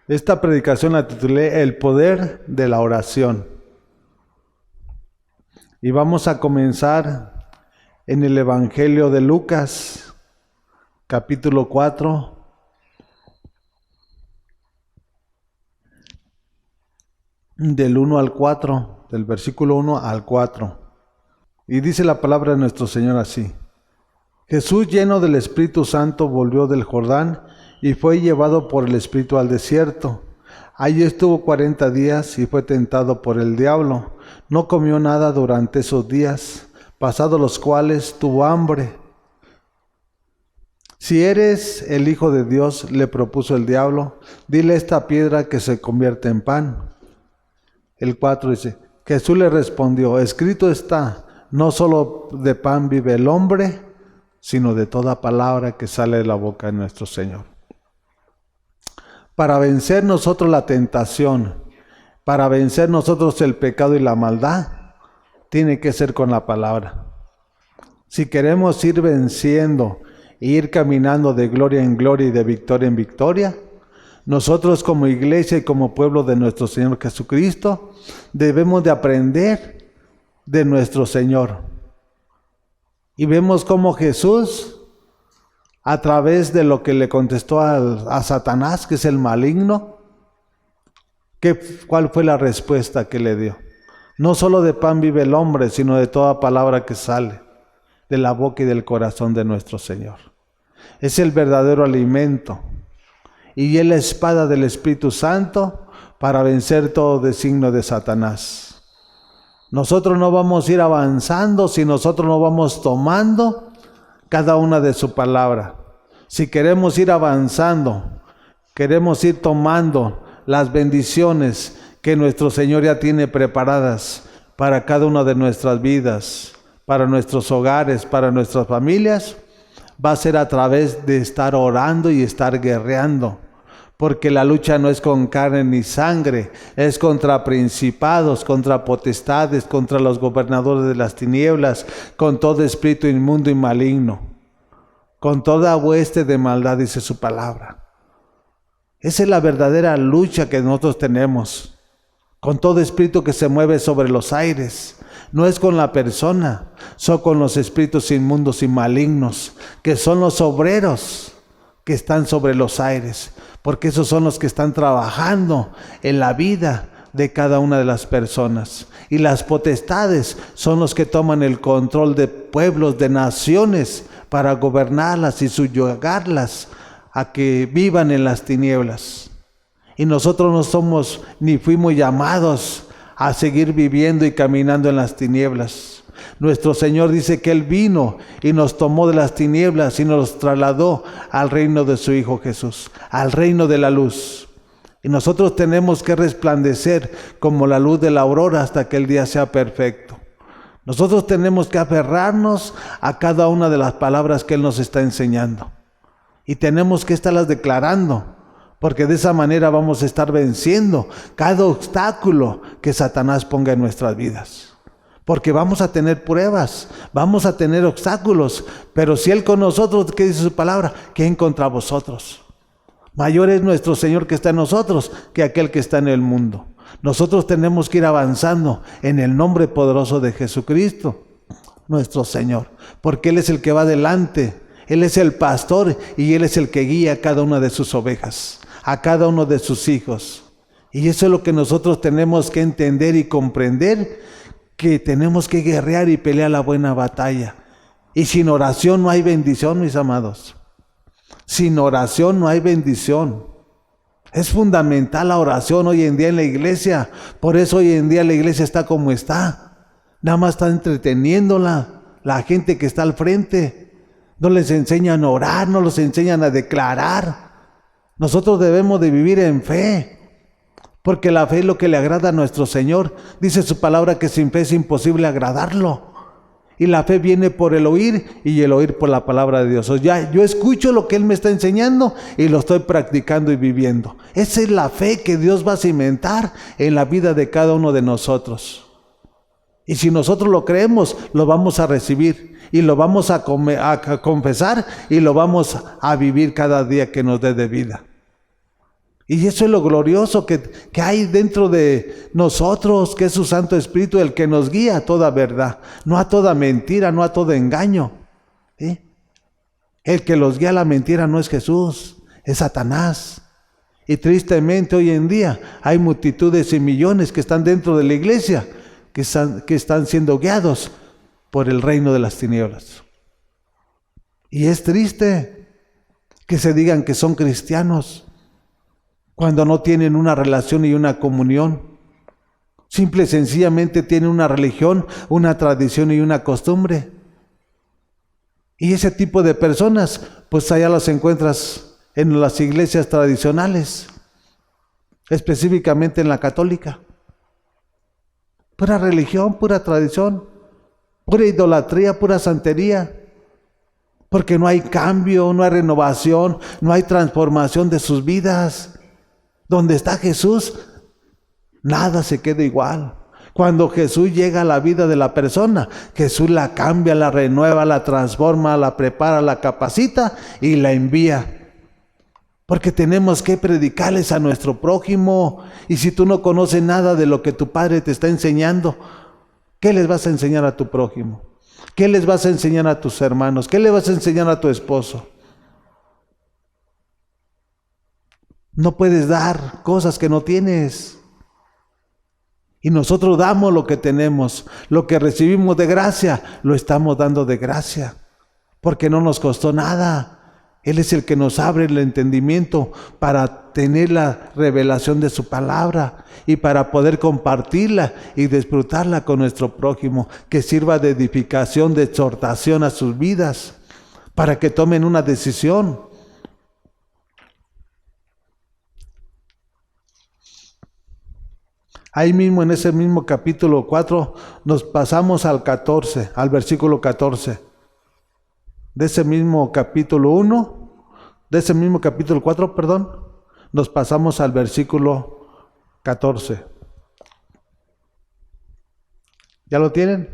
Esta predicación la titulé El poder de la oración. Y vamos a comenzar en el Evangelio de Lucas, capítulo 4, del 1 al 4, del versículo 1 al 4. Y dice la palabra de nuestro Señor así: Jesús, lleno del Espíritu Santo, volvió del Jordán y fue llevado por el Espíritu al desierto. Allí estuvo 40 días y fue tentado por el diablo. No comió nada durante esos días, pasados los cuales tuvo hambre. Si eres el Hijo de Dios, le propuso el diablo, dile a esta piedra que se convierta en pan. El 4 dice, Jesús le respondió, escrito está, no solo de pan vive el hombre, sino de toda palabra que sale de la boca de nuestro Señor. Para vencer nosotros la tentación, para vencer nosotros el pecado y la maldad, tiene que ser con la palabra. Si queremos ir venciendo e ir caminando de gloria en gloria y de victoria en victoria, nosotros como iglesia y como pueblo de nuestro Señor Jesucristo, debemos de aprender de nuestro Señor. Y vemos cómo Jesús, a través de lo que le contestó a Satanás, que es el maligno, ¿cuál fue la respuesta que le dio? No solo de pan vive el hombre, sino de toda palabra que sale de la boca y del corazón de nuestro Señor. Es el verdadero alimento. Y es la espada del Espíritu Santo para vencer todo designio de Satanás. Nosotros no vamos a ir avanzando si nosotros no vamos tomando cada una de su palabra. Si queremos ir avanzando, queremos ir tomando las bendiciones que nuestro Señor ya tiene preparadas para cada una de nuestras vidas, para nuestros hogares, para nuestras familias, va a ser a través de estar orando y estar guerreando. Porque la lucha no es con carne ni sangre, es contra principados, contra potestades, contra los gobernadores de las tinieblas, con todo espíritu inmundo y maligno, con toda hueste de maldad, dice su palabra. Esa es la verdadera lucha que nosotros tenemos, con todo espíritu que se mueve sobre los aires. No es con la persona, son con los espíritus inmundos y malignos, que son los obreros que están sobre los aires, porque esos son los que están trabajando en la vida de cada una de las personas. Y las potestades son los que toman el control de pueblos, de naciones, para gobernarlas y subyugarlas a que vivan en las tinieblas. Y nosotros no somos ni fuimos llamados a seguir viviendo y caminando en las tinieblas. Nuestro Señor dice que Él vino y nos tomó de las tinieblas y nos trasladó al reino de su Hijo Jesús, al reino de la luz. Y nosotros tenemos que resplandecer como la luz de la aurora hasta que el día sea perfecto. Nosotros tenemos que aferrarnos a cada una de las palabras que Él nos está enseñando. Y tenemos que estarlas declarando, porque de esa manera vamos a estar venciendo cada obstáculo que Satanás ponga en nuestras vidas. Porque vamos a tener pruebas, vamos a tener obstáculos, pero si Él con nosotros, ¿qué dice su palabra? ¿Quién contra vosotros? Mayor es nuestro Señor que está en nosotros que aquel que está en el mundo. Nosotros tenemos que ir avanzando en el nombre poderoso de Jesucristo, nuestro Señor, porque Él es el que va adelante, Él es el pastor y Él es el que guía a cada una de sus ovejas, a cada uno de sus hijos. Y eso es lo que nosotros tenemos que entender y comprender, que tenemos que guerrear y pelear la buena batalla. Y sin oración no hay bendición, mis amados. Sin oración no hay bendición. Es fundamental la oración hoy en día en la iglesia. Por eso hoy en día la iglesia está como está. Nada más está entreteniéndola la gente que está al frente. No les enseñan a orar, no los enseñan a declarar. Nosotros debemos de vivir en fe. Porque la fe es lo que le agrada a nuestro Señor. Dice su palabra que sin fe es imposible agradarlo. Y la fe viene por el oír y el oír por la palabra de Dios. O sea, yo escucho lo que Él me está enseñando y lo estoy practicando y viviendo. Esa es la fe que Dios va a cimentar en la vida de cada uno de nosotros. Y si nosotros lo creemos, lo vamos a recibir y lo vamos a confesar y lo vamos a vivir cada día que nos dé de vida. Y eso es lo glorioso que hay dentro de nosotros, que es su Santo Espíritu, el que nos guía a toda verdad, no a toda mentira, no a todo engaño. ¿Sí? El que los guía a la mentira no es Jesús, es Satanás. Y tristemente hoy en día hay multitudes y millones que están dentro de la iglesia, que están siendo guiados por el reino de las tinieblas. Y es triste que se digan que son cristianos cuando no tienen una relación y una comunión. Simple y sencillamente tienen una religión, una tradición y una costumbre. Y ese tipo de personas, pues allá las encuentras en las iglesias tradicionales, específicamente en la católica. Pura religión, pura tradición, pura idolatría, pura santería. Porque no hay cambio, no hay renovación, no hay transformación de sus vidas. Donde está Jesús, nada se queda igual. Cuando Jesús llega a la vida de la persona, Jesús la cambia, la renueva, la transforma, la prepara, la capacita y la envía. Porque tenemos que predicarles a nuestro prójimo. Y si tú no conoces nada de lo que tu Padre te está enseñando, ¿qué les vas a enseñar a tu prójimo? ¿Qué les vas a enseñar a tus hermanos? ¿Qué le vas a enseñar a tu esposo? No puedes dar cosas que no tienes. Y nosotros damos lo que tenemos. Lo que recibimos de gracia, lo estamos dando de gracia. Porque no nos costó nada. Él es el que nos abre el entendimiento para tener la revelación de su palabra y para poder compartirla y disfrutarla con nuestro prójimo, que sirva de edificación, de exhortación a sus vidas, para que tomen una decisión. Ahí mismo, en ese mismo capítulo 4, nos pasamos al 14, al versículo 14. De ese mismo capítulo 1, de ese mismo capítulo 4, nos pasamos al versículo 14. ¿Ya lo tienen?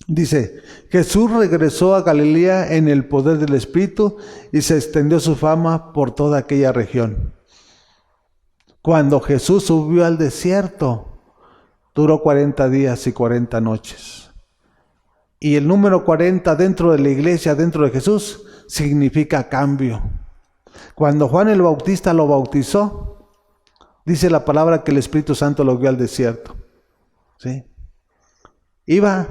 Dice, Jesús regresó a Galilea en el poder del Espíritu y se extendió su fama por toda aquella región. Cuando Jesús subió al desierto, duró 40 días y 40 noches. Y el número 40 dentro de la iglesia, dentro de Jesús, significa cambio. Cuando Juan el Bautista lo bautizó, dice la palabra que el Espíritu Santo lo guió al desierto. ¿Sí? Iba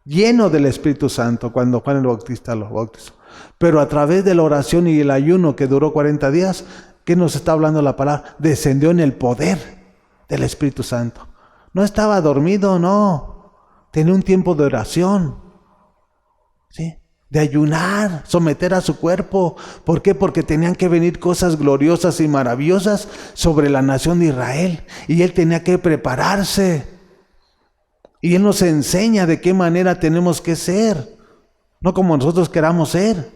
lleno del Espíritu Santo cuando Juan el Bautista lo bautizó. Pero a través de la oración y el ayuno que duró 40 días, ¿qué nos está hablando la palabra? Descendió en el poder del Espíritu Santo. No estaba dormido, no. Tenía un tiempo de oración, ¿sí? De ayunar, someter a su cuerpo. ¿Por qué? Porque tenían que venir cosas gloriosas y maravillosas sobre la nación de Israel. Y él tenía que prepararse. Y él nos enseña de qué manera tenemos que ser, no como nosotros queramos ser.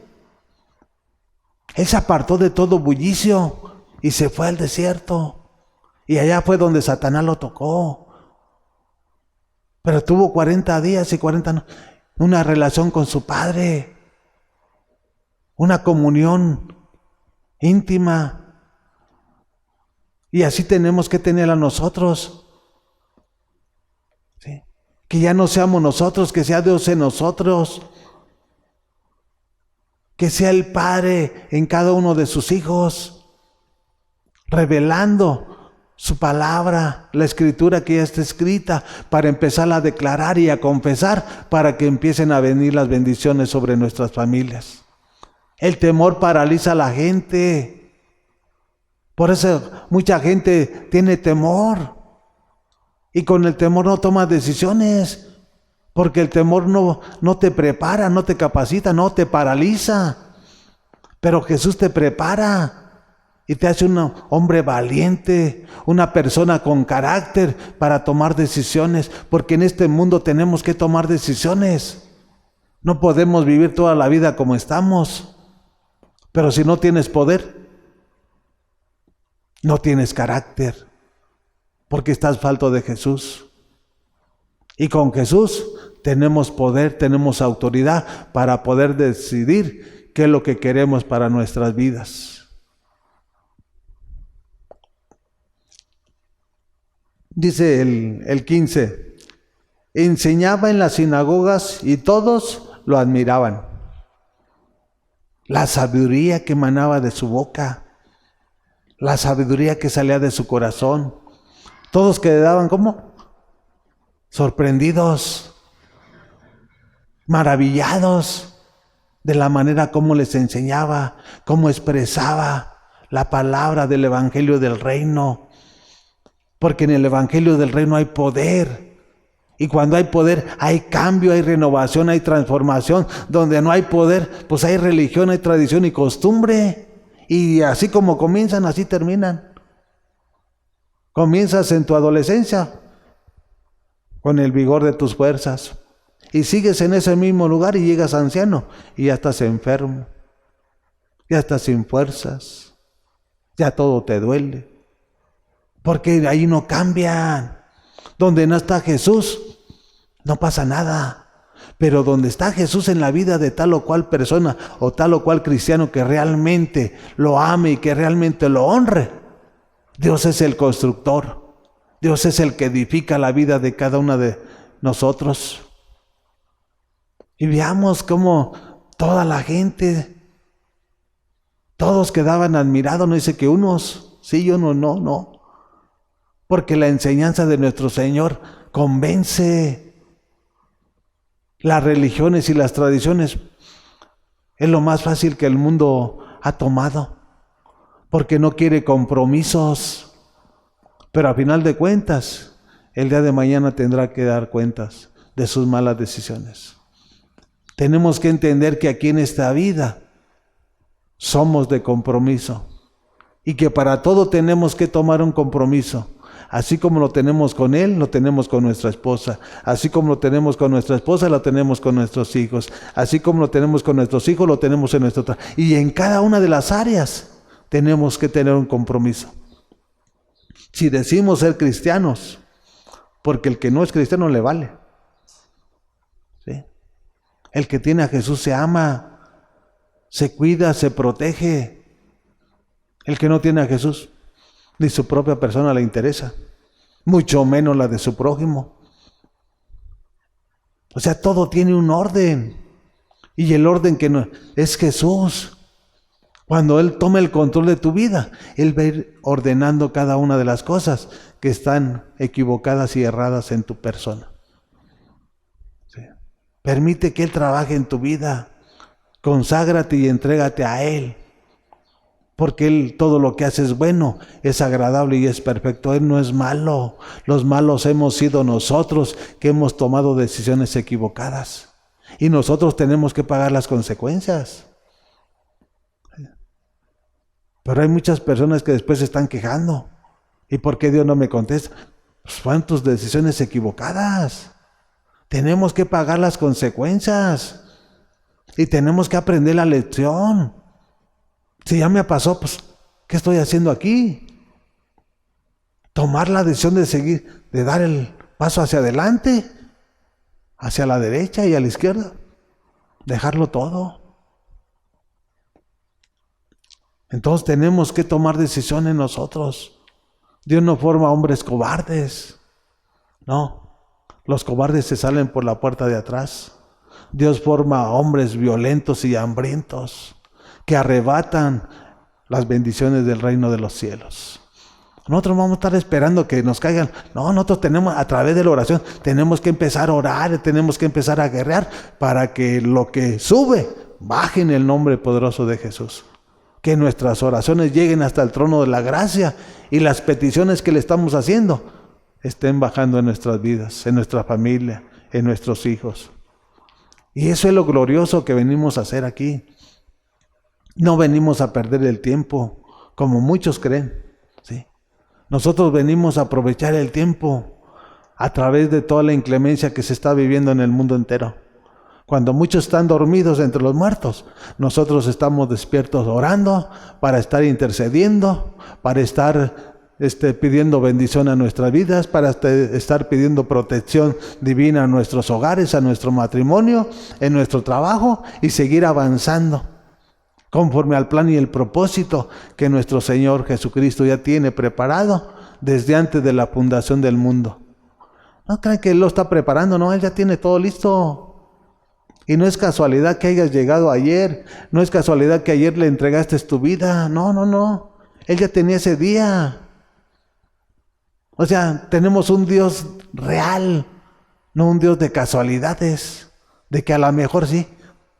Él se apartó de todo bullicio y se fue al desierto. Y allá fue donde Satanás lo tocó. Pero tuvo 40 días y 40 una relación con su Padre. Una comunión íntima. Y así tenemos que tenerla nosotros. ¿Sí? Que ya no seamos nosotros, que sea Dios en nosotros. Que sea el Padre en cada uno de sus hijos, revelando su palabra, la escritura que ya está escrita, para empezar a declarar y a confesar, para que empiecen a venir las bendiciones sobre nuestras familias. El temor paraliza a la gente. Por eso mucha gente tiene temor. Y con el temor no toma decisiones. Porque el temor no te prepara, no te capacita, no te paraliza. Pero Jesús te prepara. Y te hace un hombre valiente, una persona con carácter para tomar decisiones, porque en este mundo tenemos que tomar decisiones. No podemos vivir toda la vida como estamos, pero si no tienes poder, no tienes carácter, porque estás falto de Jesús. Y con Jesús tenemos poder, tenemos autoridad para poder decidir qué es lo que queremos para nuestras vidas. Dice el 15, enseñaba en las sinagogas y todos lo admiraban. La sabiduría que emanaba de su boca, la sabiduría que salía de su corazón. Todos quedaban como sorprendidos, maravillados de la manera como les enseñaba, cómo expresaba la palabra del Evangelio del Reino. Porque en el Evangelio del Reino hay poder. Y cuando hay poder, hay cambio, hay renovación, hay transformación. Donde no hay poder, pues hay religión, hay tradición y costumbre. Y así como comienzan, así terminan. Comienzas en tu adolescencia con el vigor de tus fuerzas. Y sigues en ese mismo lugar y llegas anciano. Y ya estás enfermo. Ya estás sin fuerzas. Ya todo te duele. Porque ahí no cambian. Donde no está Jesús, no pasa nada. Pero donde está Jesús en la vida de tal o cual persona o tal o cual cristiano que realmente lo ame y que realmente lo honre, Dios es el constructor. Dios es el que edifica la vida de cada una de nosotros. Y veamos cómo toda la gente, todos quedaban admirados. No dice que unos sí y unos no. Porque la enseñanza de nuestro Señor convence. Las religiones y las tradiciones es lo más fácil que el mundo ha tomado, porque no quiere compromisos. Pero a final de cuentas, el día de mañana tendrá que dar cuentas de sus malas decisiones. Tenemos que entender que aquí en esta vida somos de compromiso y que para todo tenemos que tomar un compromiso. Así como lo tenemos con Él, lo tenemos con nuestra esposa. Así como lo tenemos con nuestra esposa, lo tenemos con nuestros hijos. Así como lo tenemos con nuestros hijos, lo tenemos en nuestro trabajo. Y en cada una de las áreas tenemos que tener un compromiso. Si decimos ser cristianos, porque el que no es cristiano le vale. ¿Sí? El que tiene a Jesús se ama, se cuida, se protege. El que no tiene a Jesús, ni su propia persona le interesa, mucho menos la de su prójimo. O sea, todo tiene un orden. Y el orden que no, es Jesús. Cuando Él toma el control de tu vida, Él va a ir ordenando cada una de las cosas que están equivocadas y erradas en tu persona. ¿Sí? Permite que Él trabaje en tu vida. Conságrate y entrégate a Él. Porque Él todo lo que hace es bueno, es agradable y es perfecto. Él no es malo. Los malos hemos sido nosotros que hemos tomado decisiones equivocadas. Y nosotros tenemos que pagar las consecuencias. Pero hay muchas personas que después se están quejando. ¿Y por qué Dios no me contesta? Pues fueron tus decisiones equivocadas. Tenemos que pagar las consecuencias. Y tenemos que aprender la lección. Si ya me pasó, pues, ¿qué estoy haciendo aquí? Tomar la decisión de seguir, de dar el paso hacia adelante, hacia la derecha y a la izquierda. Dejarlo todo. Entonces tenemos que tomar decisiones nosotros. Dios no forma hombres cobardes. No, los cobardes se salen por la puerta de atrás. Dios forma hombres violentos y hambrientos, que arrebatan las bendiciones del reino de los cielos. Nosotros vamos a estar esperando que nos caigan. No, nosotros tenemos, a través de la oración, tenemos que empezar a orar, tenemos que empezar a guerrear para que lo que sube, baje en el nombre poderoso de Jesús. Que nuestras oraciones lleguen hasta el trono de la gracia y las peticiones que le estamos haciendo estén bajando en nuestras vidas, en nuestra familia, en nuestros hijos. Y eso es lo glorioso que venimos a hacer aquí. No venimos a perder el tiempo, como muchos creen. ¿Sí? Nosotros venimos a aprovechar el tiempo a través de toda la inclemencia que se está viviendo en el mundo entero. Cuando muchos están dormidos entre los muertos, nosotros estamos despiertos orando, para estar intercediendo, para estar pidiendo bendición a nuestras vidas, para estar pidiendo protección divina a nuestros hogares, a nuestro matrimonio, en nuestro trabajo y seguir avanzando conforme al plan y el propósito que nuestro Señor Jesucristo ya tiene preparado desde antes de la fundación del mundo. No crean que Él lo está preparando, no, Él ya tiene todo listo. Y no es casualidad que hayas llegado ayer, no es casualidad que ayer le entregaste tu vida, no. Él ya tenía ese día. O sea, tenemos un Dios real, no un Dios de casualidades, de que a lo mejor sí.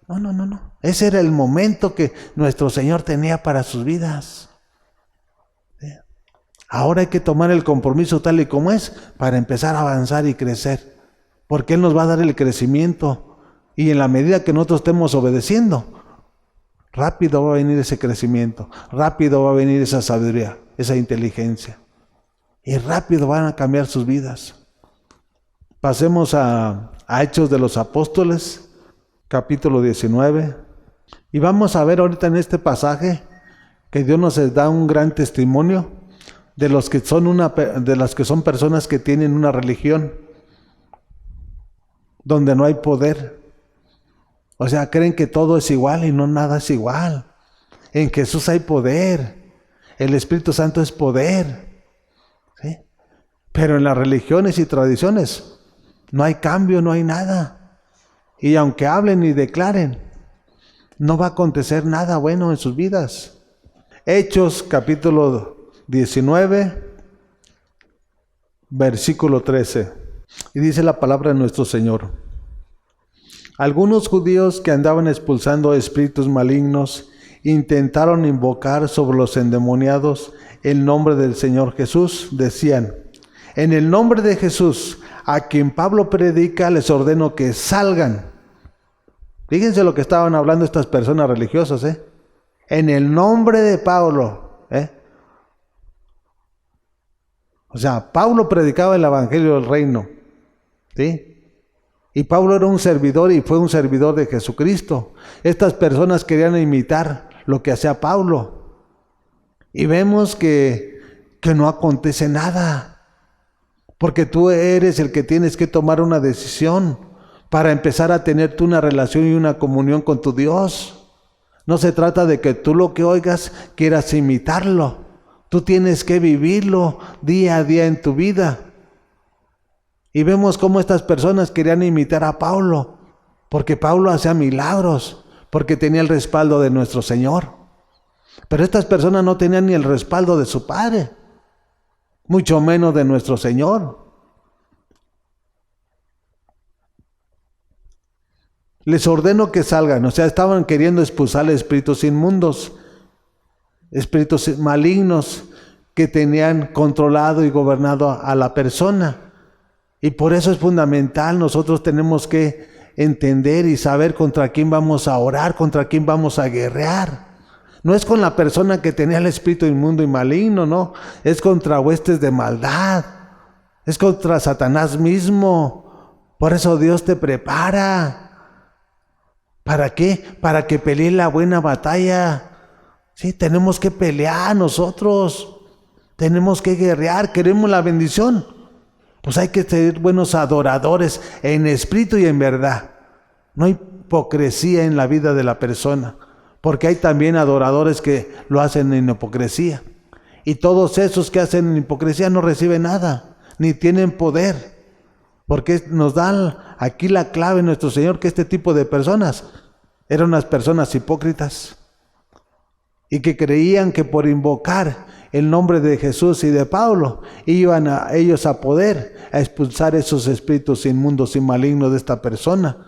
No. Ese era el momento que nuestro Señor tenía para sus vidas. Ahora hay que tomar el compromiso tal y como es para empezar a avanzar y crecer. Porque Él nos va a dar el crecimiento. Y en la medida que nosotros estemos obedeciendo, rápido va a venir ese crecimiento. Rápido va a venir esa sabiduría, esa inteligencia. Y rápido van a cambiar sus vidas. Pasemos a Hechos de los Apóstoles, capítulo 19. Y vamos a ver ahorita en este pasaje que Dios nos da un gran testimonio de los que son de las que son personas que tienen una religión donde no hay poder. O sea, creen que todo es igual y no, nada es igual. En Jesús hay poder. El Espíritu Santo es poder. ¿Sí? Pero en las religiones y tradiciones no hay cambio, no hay nada. Y aunque hablen y declaren, no va a acontecer nada bueno en sus vidas. Hechos capítulo 19, versículo 13. Y dice la palabra de nuestro Señor: algunos judíos que andaban expulsando espíritus malignos intentaron invocar sobre los endemoniados el nombre del Señor Jesús. Decían: en el nombre de Jesús, a quien Pablo predica, les ordeno que salgan. Fíjense lo que estaban hablando estas personas religiosas, en el nombre de Pablo, O sea, Pablo predicaba el evangelio del reino, ¿sí? Y Pablo era un servidor y fue un servidor de Jesucristo. Estas personas querían imitar lo que hacía Pablo. Y vemos que no acontece nada. Porque tú eres el que tienes que tomar una decisión para empezar a tener tú una relación y una comunión con tu Dios. No se trata de que tú lo que oigas quieras imitarlo. Tú tienes que vivirlo día a día en tu vida. Y vemos cómo estas personas querían imitar a Pablo, porque Pablo hacía milagros, porque tenía el respaldo de nuestro Señor. Pero estas personas no tenían ni el respaldo de su Padre, mucho menos de nuestro Señor. Les ordeno que salgan, o sea, estaban queriendo expulsar espíritus inmundos, espíritus malignos que tenían controlado y gobernado a la persona. Y por eso es fundamental, nosotros tenemos que entender y saber contra quién vamos a orar, contra quién vamos a guerrear. No es con la persona que tenía el espíritu inmundo y maligno, no, es contra huestes de maldad, es contra Satanás mismo. Por eso Dios te prepara. ¿Para qué? Para que pelee la buena batalla. Sí, tenemos que pelear nosotros. Tenemos que guerrear. Queremos la bendición. Pues hay que ser buenos adoradores en espíritu y en verdad. No hay hipocresía en la vida de la persona. Porque hay también adoradores que lo hacen en hipocresía. Y todos esos que hacen en hipocresía no reciben nada. Ni tienen poder. Porque nos da aquí la clave nuestro Señor que este tipo de personas eran unas personas hipócritas y que creían que por invocar el nombre de Jesús y de Pablo iban ellos a poder expulsar esos espíritus inmundos y malignos de esta persona.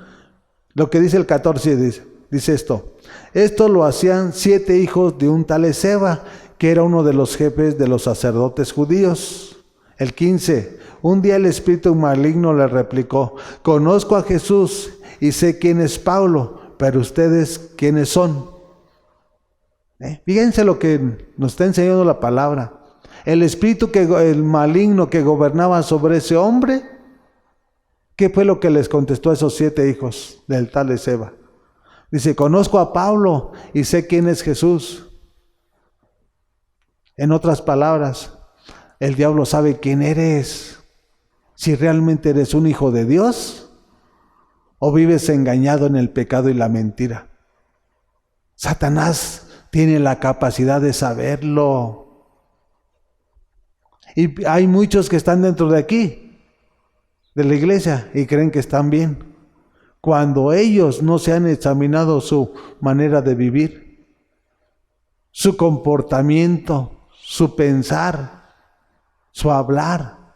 Lo que dice el 14 dice esto: esto lo hacían 7 hijos de un tal Esceva, que era uno de los jefes de los sacerdotes judíos. El 15: un día el espíritu maligno le replicó: conozco a Jesús y sé quién es Pablo, pero ustedes ¿quiénes son? Fíjense lo que nos está enseñando la palabra. El espíritu el maligno que gobernaba sobre ese hombre, ¿qué fue lo que les contestó a esos 7 hijos del tal Esceva? Dice: conozco a Pablo y sé quién es Jesús. En otras palabras, el diablo sabe quién eres. Si realmente eres un hijo de Dios o vives engañado en el pecado y la mentira. Satanás tiene la capacidad de saberlo. Y hay muchos que están dentro de aquí, de la iglesia, y creen que están bien, cuando ellos no se han examinado su manera de vivir, su comportamiento, su pensar, su hablar.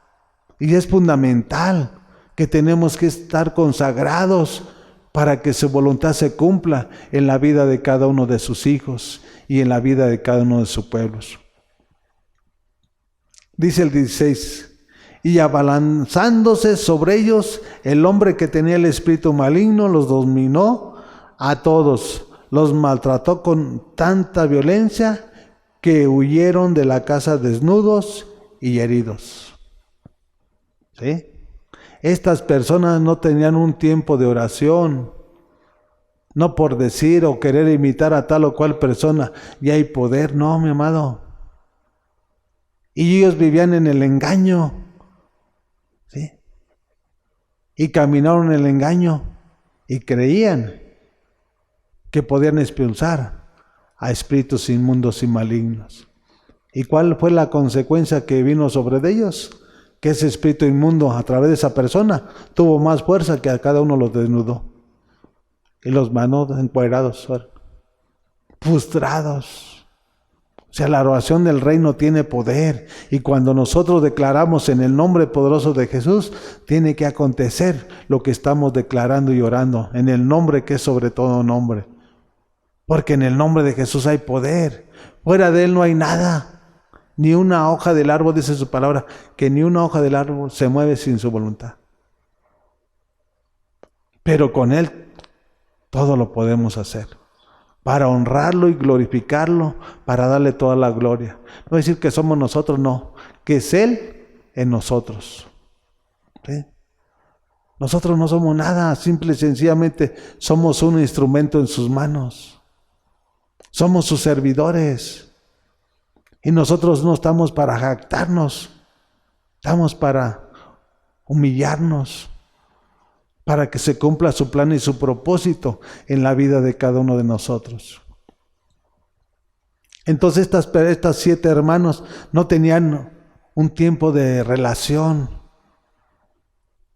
Y es fundamental que tenemos que estar consagrados para que su voluntad se cumpla en la vida de cada uno de sus hijos y en la vida de cada uno de sus pueblos. Dice el 16, y abalanzándose sobre ellos, el hombre que tenía el espíritu maligno los dominó a todos, los maltrató con tanta violencia que huyeron de la casa desnudos y heridos. ¿Sí? Estas personas no tenían un tiempo de oración, no por decir o querer imitar a tal o cual persona, y hay poder, no, mi amado. Y ellos vivían en el engaño, ¿sí? Y caminaron en el engaño y creían que podían expulsar a espíritus inmundos y malignos. ¿Y cuál fue la consecuencia que vino sobre ellos? Que ese espíritu inmundo a través de esa persona tuvo más fuerza que a cada uno los desnudó y los mandó encuerados, frustrados. O sea, la oración del reino tiene poder, y cuando nosotros declaramos en el nombre poderoso de Jesús, tiene que acontecer lo que estamos declarando y orando, en el nombre que es sobre todo nombre. Porque en el nombre de Jesús hay poder, fuera de Él no hay nada, ni una hoja del árbol, dice su palabra, que ni una hoja del árbol se mueve sin su voluntad. Pero con Él todo lo podemos hacer, para honrarlo y glorificarlo, para darle toda la gloria. No decir que somos nosotros, no, que es Él en nosotros. ¿Sí? Nosotros no somos nada, simple y sencillamente somos un instrumento en sus manos. Somos sus servidores. Y nosotros no estamos para jactarnos, estamos para humillarnos, para que se cumpla su plan y su propósito en la vida de cada uno de nosotros. Entonces estas 7 hermanos no tenían un tiempo de relación,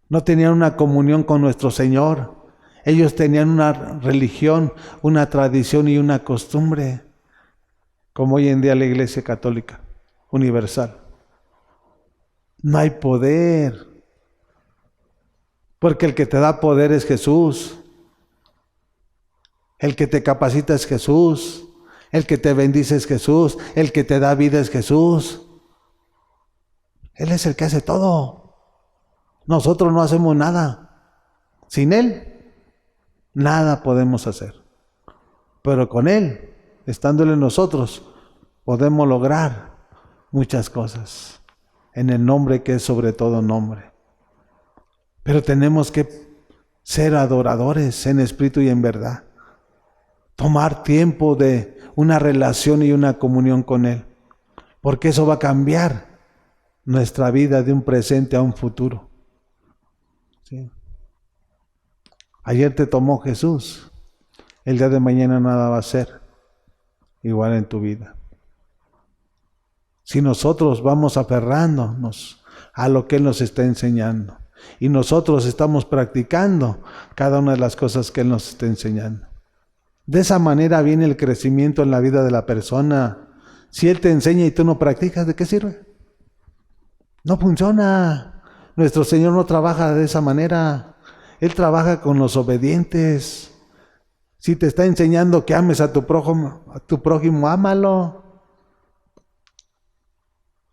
no tenían una comunión con nuestro Señor. Ellos tenían una religión, una tradición y una costumbre, como hoy en día la Iglesia Católica Universal. No hay poder, porque el que te da poder es Jesús. El que te capacita es Jesús. El que te bendice es Jesús. El que te da vida es Jesús. Él es el que hace todo. Nosotros no hacemos nada. Sin Él, nada podemos hacer. Pero con Él, estándole en nosotros, podemos lograr muchas cosas. En el nombre que es sobre todo nombre. Pero tenemos que ser adoradores en espíritu y en verdad. Tomar tiempo de una relación y una comunión con Él. Porque eso va a cambiar nuestra vida de un presente a un futuro. ¿Sí? Ayer te tomó Jesús. El día de mañana nada va a ser igual en tu vida. Si nosotros vamos aferrándonos a lo que Él nos está enseñando. Y nosotros estamos practicando cada una de las cosas que Él nos está enseñando. De esa manera viene el crecimiento en la vida de la persona. Si Él te enseña y tú no practicas, ¿de qué sirve? No funciona. Nuestro Señor no trabaja de esa manera. Él trabaja con los obedientes. Si te está enseñando que ames a tu prójimo, ámalo.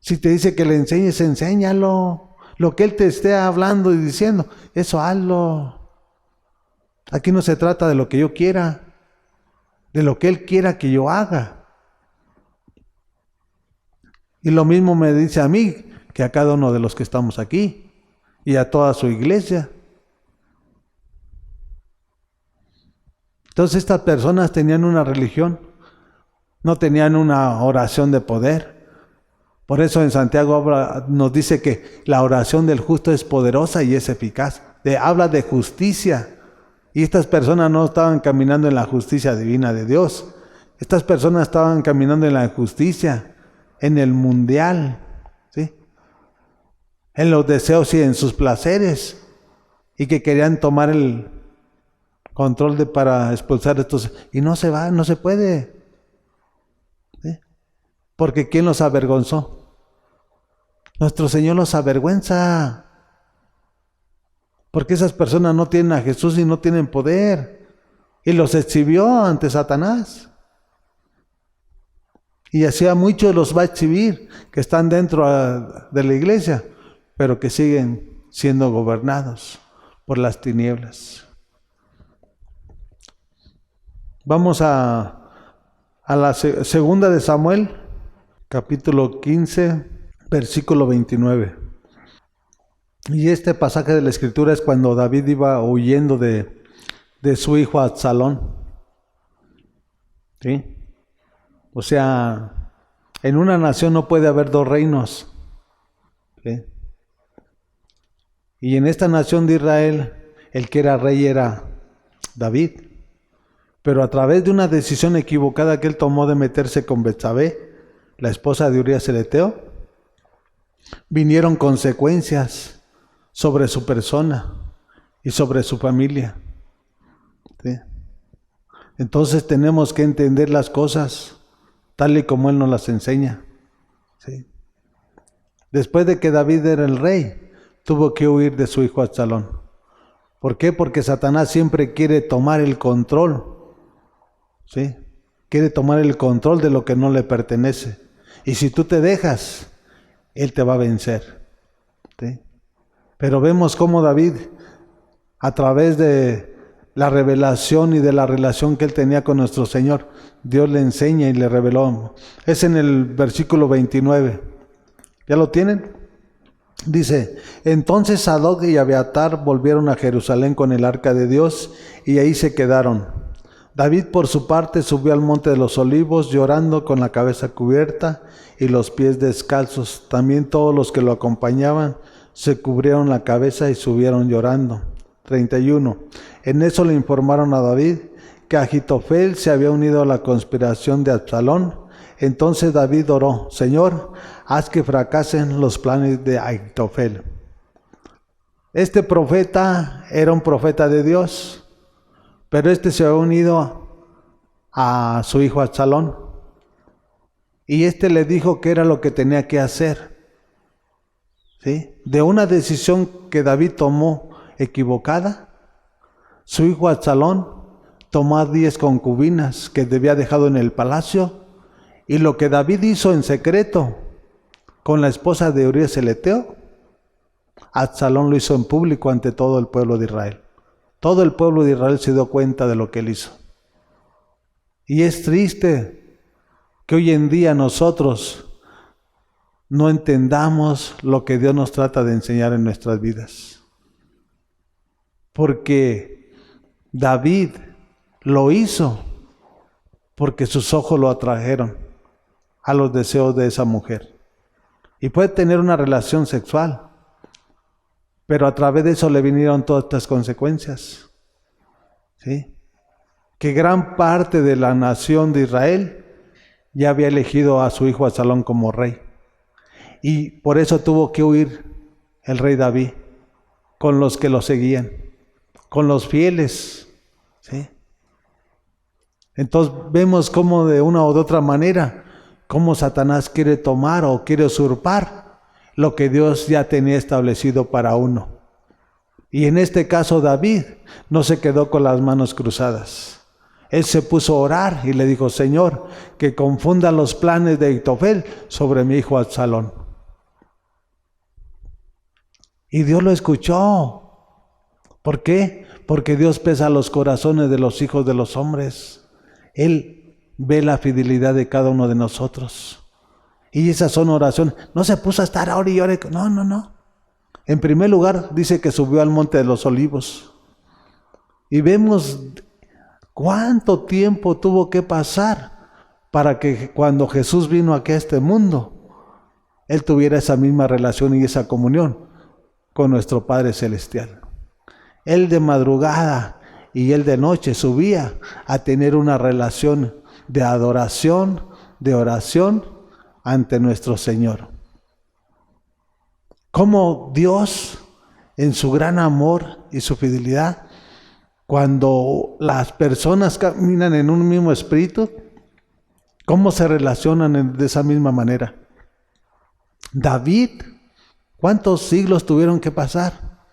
Si te dice que le enseñes, enséñalo. Lo que Él te esté hablando y diciendo, eso hazlo. Aquí no se trata de lo que yo quiera, de lo que Él quiera que yo haga. Y lo mismo me dice a mí que a cada uno de los que estamos aquí y a toda su iglesia. Entonces estas personas tenían una religión, no tenían una oración de poder. Por eso en Santiago nos dice que la oración del justo es poderosa y es eficaz. Habla de justicia. Y estas personas no estaban caminando en la justicia divina de Dios. Estas personas estaban caminando en la justicia, en el mundial, ¿sí? en los deseos y en sus placeres, y que querían tomar el control para expulsar estos, y no se va, no se puede, ¿sí? Porque ¿quién los avergonzó? Nuestro Señor los avergüenza, porque esas personas no tienen a Jesús y no tienen poder, y los exhibió ante Satanás. Y así a muchos los va a exhibir, que están dentro de la iglesia, pero que siguen siendo gobernados por las tinieblas. Vamos a la segunda de Samuel, capítulo 15, versículo 29. Y este pasaje de la Escritura es cuando David iba huyendo de su hijo Absalón. ¿Sí? O sea, en una nación no puede haber dos reinos. ¿Sí? Y en esta nación de Israel, el que era rey era David. Pero a través de una decisión equivocada que él tomó de meterse con Betsabé, la esposa de Urías el Eteo, vinieron consecuencias sobre su persona y sobre su familia. ¿Sí? Entonces tenemos que entender las cosas tal y como Él nos las enseña. ¿Sí? Después de que David era el rey, tuvo que huir de su hijo Absalón. ¿Por qué? Porque Satanás siempre quiere tomar el control. ¿Sí? Quiere tomar el control de lo que no le pertenece. Y si tú te dejas, Él te va a vencer. ¿Sí? Pero vemos cómo David, a través de la revelación y de la relación que él tenía con nuestro Señor, Dios le enseña y le reveló. Es en el versículo 29. ¿Ya lo tienen? Dice: entonces Sadoc y Abiatar volvieron a Jerusalén con el arca de Dios y ahí se quedaron. David por su parte subió al monte de los olivos llorando con la cabeza cubierta y los pies descalzos. También todos los que lo acompañaban se cubrieron la cabeza y subieron llorando. 31. En eso le informaron a David que Ahitofel se había unido a la conspiración de Absalón. Entonces David oró: Señor, haz que fracasen los planes de Ahitofel. Este profeta era un profeta de Dios, pero este se había unido a su hijo Absalón. Y este le dijo que era lo que tenía que hacer. ¿Sí? De una decisión que David tomó equivocada, su hijo Absalón tomó a 10 concubinas que había dejado en el palacio, y lo que David hizo en secreto con la esposa de Urías el Eteo, Absalón lo hizo en público ante todo el pueblo de Israel. Todo el pueblo de Israel se dio cuenta de lo que él hizo. Y es triste que hoy en día nosotros no entendamos lo que Dios nos trata de enseñar en nuestras vidas. Porque David lo hizo porque sus ojos lo atrajeron a los deseos de esa mujer. Y puede tener una relación sexual, pero a través de eso le vinieron todas estas consecuencias. ¿Sí? Que gran parte de la nación de Israel ya había elegido a su hijo Absalón como rey. Y por eso tuvo que huir el rey David con los que lo seguían, con los fieles. ¿Sí? Entonces vemos cómo de una u otra manera, cómo Satanás quiere tomar o quiere usurpar lo que Dios ya tenía establecido para uno. Y en este caso David no se quedó con las manos cruzadas. Él se puso a orar y le dijo: Señor, que confunda los planes de Ahitofel sobre mi hijo Absalón. Y Dios lo escuchó. ¿Por qué? Porque Dios pesa los corazones de los hijos de los hombres. Él ve la fidelidad de cada uno de nosotros. Y esas son oraciones. No se puso a estar ahora y ore. No. En primer lugar, dice que subió al monte de los olivos. Y vemos cuánto tiempo tuvo que pasar para que cuando Jesús vino aquí a este mundo, Él tuviera esa misma relación y esa comunión con nuestro Padre Celestial. Él de madrugada y Él de noche subía a tener una relación de adoración, de oración ante nuestro Señor. cómo Dios, en su gran amor y su fidelidad, cuando las personas caminan en un mismo espíritu, cómo se relacionan de esa misma manera. David, ¿cuántos siglos tuvieron que pasar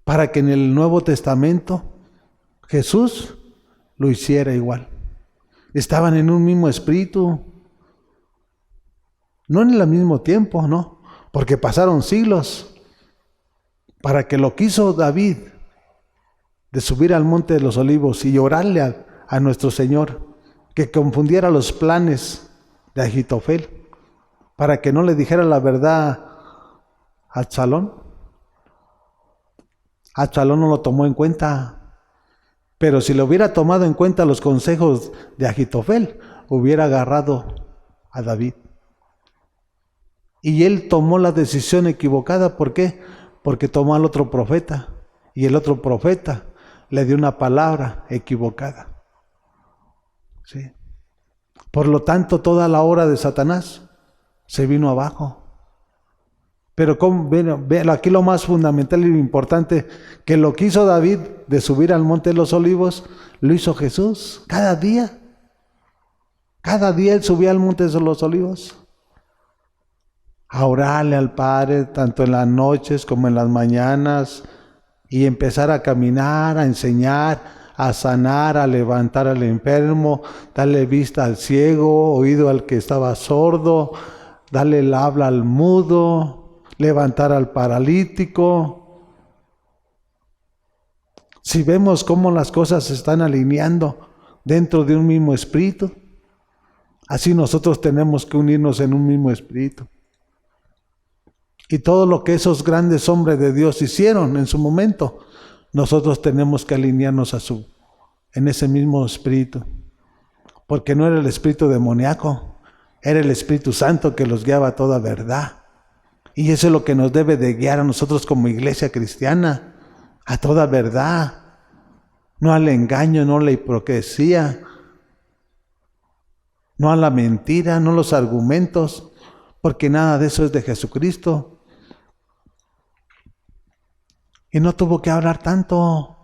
para que en el Nuevo Testamento Jesús lo hiciera igual? Estaban en un mismo espíritu, no en el mismo tiempo, no, porque pasaron siglos para que lo que hizo David de subir al monte de los olivos y orarle a nuestro Señor, que confundiera los planes de Ahitofel, para que no le dijera la verdad a Absalón. Absalón no lo tomó en cuenta, pero si le hubiera tomado en cuenta los consejos de Ahitofel, hubiera agarrado a David. Y él tomó la decisión equivocada. ¿Por qué? Porque tomó al otro profeta, y el otro profeta le dio una palabra equivocada. ¿Sí? Por lo tanto, toda la obra de Satanás se vino abajo. Pero aquí lo más fundamental y lo importante, que lo que hizo David de subir al monte de los olivos, lo hizo Jesús cada día. Cada día él subía al monte de los olivos a orarle al Padre, tanto en las noches como en las mañanas, y empezar a caminar, a enseñar, a sanar, a levantar al enfermo, darle vista al ciego, oído al que estaba sordo, darle el habla al mudo, levantar al paralítico. Si vemos cómo las cosas se están alineando dentro de un mismo espíritu, así nosotros tenemos que unirnos en un mismo espíritu. Y todo lo que esos grandes hombres de Dios hicieron en su momento, nosotros tenemos que alinearnos en ese mismo espíritu. Porque no era el espíritu demoníaco, era el Espíritu Santo que los guiaba a toda verdad. Y eso es lo que nos debe de guiar a nosotros como iglesia cristiana, a toda verdad. No al engaño, no a la hipocresía, no a la mentira, no a los argumentos, porque nada de eso es de Jesucristo. Y no tuvo que hablar tanto.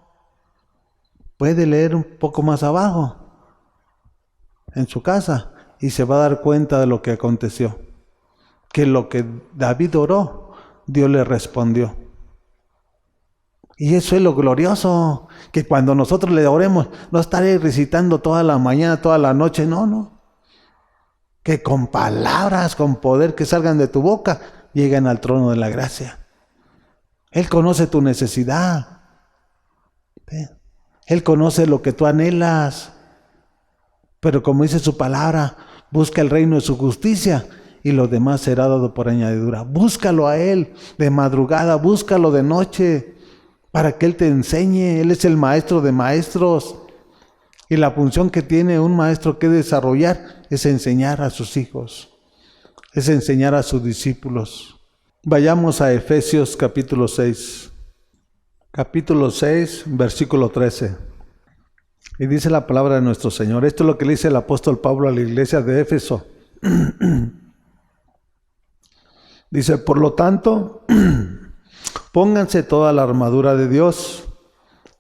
Puede leer un poco más abajo en su casa y se va a dar cuenta de lo que aconteció. Que lo que David oró, Dios le respondió. Y eso es lo glorioso, que cuando nosotros le oremos, no estaré recitando toda la mañana, toda la noche, no. Que con palabras, con poder que salgan de tu boca, lleguen al trono de la gracia. Él conoce tu necesidad. Él conoce lo que tú anhelas. Pero como dice su palabra, busca el reino de su justicia y lo demás será dado por añadidura. Búscalo a Él de madrugada, búscalo de noche, para que Él te enseñe. Él es el maestro de maestros. Y la función que tiene un maestro que desarrollar es enseñar a sus hijos, es enseñar a sus discípulos. Vayamos a Efesios capítulo 6. Capítulo 6, versículo 13. Y dice la palabra de nuestro Señor. Esto es lo que le dice el apóstol Pablo a la iglesia de Éfeso. Dice, por lo tanto, pónganse toda la armadura de Dios.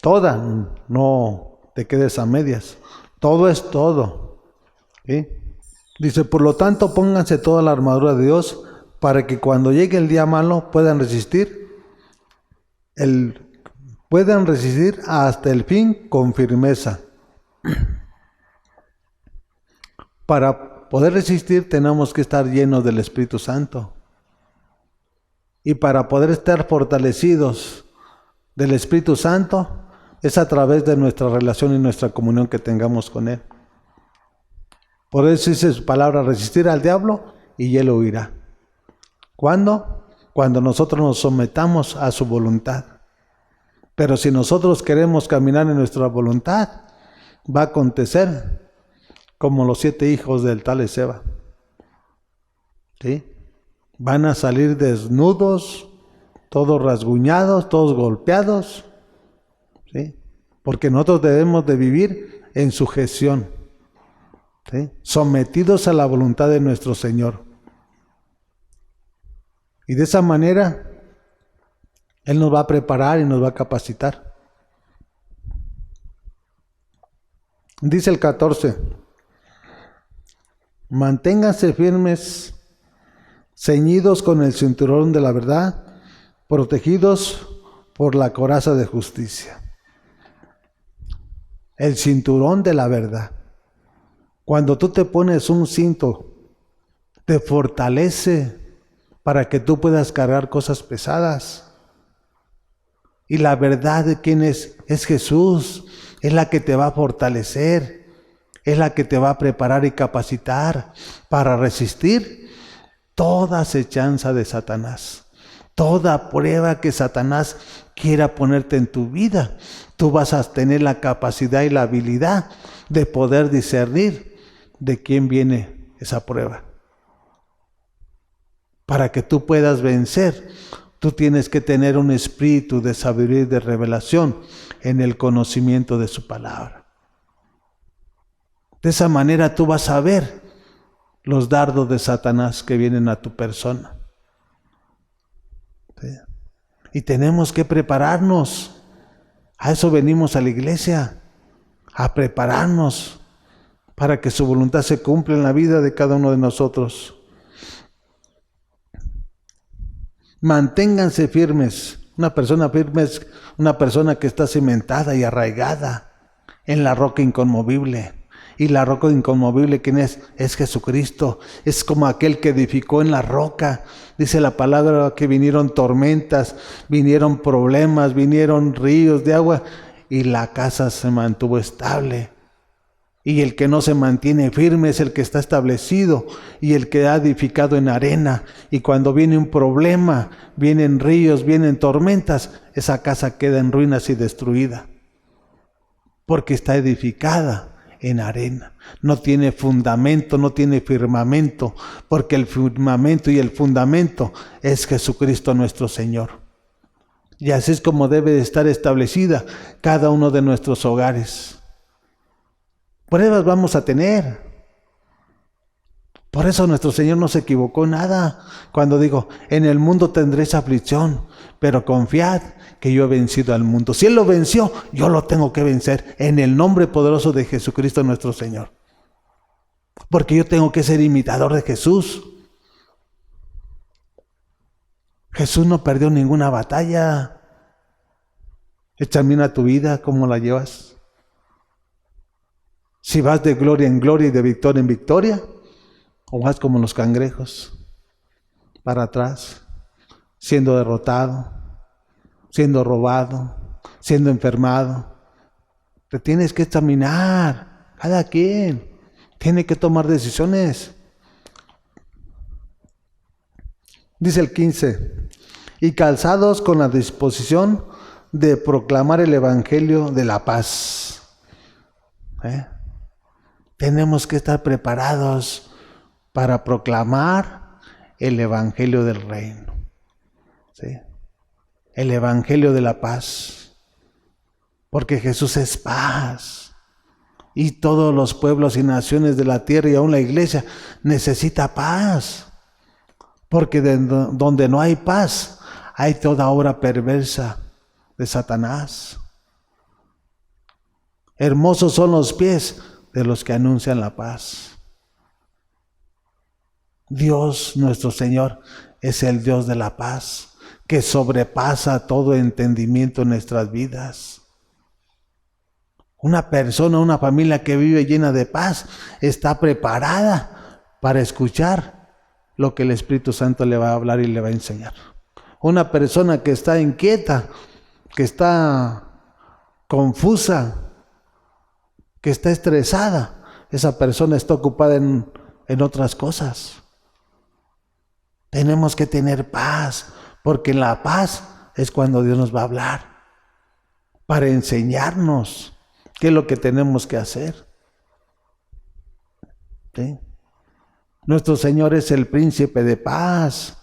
Toda, no te quedes a medias. Todo es todo. ¿Sí? Dice, por lo tanto, pónganse toda la armadura de Dios para que cuando llegue el día malo puedan resistir hasta el fin con firmeza. Para poder resistir tenemos que estar llenos del Espíritu Santo. Y para poder estar fortalecidos del Espíritu Santo es a través de nuestra relación y nuestra comunión que tengamos con Él. Por eso dice su palabra, resistir al diablo y Él huirá. ¿Cuándo? Cuando nosotros nos sometamos a su voluntad. Pero si nosotros queremos caminar en nuestra voluntad, va a acontecer como los 7 hijos del tal Ezeba. ¿Sí? Van a salir desnudos, todos rasguñados, todos golpeados. ¿Sí? Porque nosotros debemos de vivir en sujeción. ¿Sí? Sometidos a la voluntad de nuestro Señor. Y de esa manera, Él nos va a preparar y nos va a capacitar. Dice el 14, manténganse firmes, ceñidos con el cinturón de la verdad, protegidos por la coraza de justicia. El cinturón de la verdad. Cuando tú te pones un cinto, te fortalece para que tú puedas cargar cosas pesadas. Y la verdad de quién es Jesús. Es la que te va a fortalecer. Es la que te va a preparar y capacitar para resistir toda acechanza de Satanás. Toda prueba que Satanás quiera ponerte en tu vida, tú vas a tener la capacidad y la habilidad de poder discernir de quién viene esa prueba. Para que tú puedas vencer, tú tienes que tener un espíritu de sabiduría y de revelación en el conocimiento de su palabra. De esa manera tú vas a ver los dardos de Satanás que vienen a tu persona. ¿Sí? Y tenemos que prepararnos. A eso venimos a la iglesia, a prepararnos para que su voluntad se cumpla en la vida de cada uno de nosotros. Manténganse firmes. Una persona firme es una persona que está cimentada y arraigada en la roca inconmovible. Y la roca inconmovible, ¿quién es? Es Jesucristo. Es como aquel que edificó en la roca. Dice la palabra que vinieron tormentas, vinieron problemas, vinieron ríos de agua y la casa se mantuvo estable. Y el que no se mantiene firme es el que está establecido y el que ha edificado en arena. Y cuando viene un problema, vienen ríos, vienen tormentas, esa casa queda en ruinas y destruida. Porque está edificada en arena. No tiene fundamento, no tiene firmamento, porque el firmamento y el fundamento es Jesucristo nuestro Señor. Y así es como debe de estar establecida cada uno de nuestros hogares. Pruebas vamos a tener. Por eso nuestro Señor no se equivocó en nada cuando dijo, en el mundo tendréis aflicción, pero confiad que yo he vencido al mundo. Si Él lo venció, yo lo tengo que vencer en el nombre poderoso de Jesucristo nuestro Señor. Porque yo tengo que ser imitador de Jesús. Jesús no perdió ninguna batalla. Examina tu vida, cómo la llevas. Si vas de gloria en gloria y de victoria en victoria, o vas como los cangrejos, para atrás, siendo derrotado, siendo robado, siendo enfermado. Te tienes que examinar. Cada quien tiene que tomar decisiones. Dice el 15, y calzados con la disposición de proclamar el evangelio de la paz. Tenemos que estar preparados para proclamar el evangelio del reino. ¿Sí? El evangelio de la paz. Porque Jesús es paz. Y todos los pueblos y naciones de la tierra y aún la iglesia necesita paz. Porque donde no hay paz, hay toda obra perversa de Satanás. Hermosos son los pies de los que anuncian la paz. Dios, nuestro Señor, es el Dios de la paz, que sobrepasa todo entendimiento en nuestras vidas. Una persona, una familia que vive llena de paz, está preparada para escuchar lo que el Espíritu Santo le va a hablar y le va a enseñar. Una persona que está inquieta, que está confusa, que está estresada, esa persona está ocupada en otras cosas. Tenemos que tener paz, porque en la paz es cuando Dios nos va a hablar, para enseñarnos qué es lo que tenemos que hacer. ¿Sí? Nuestro Señor es el príncipe de paz.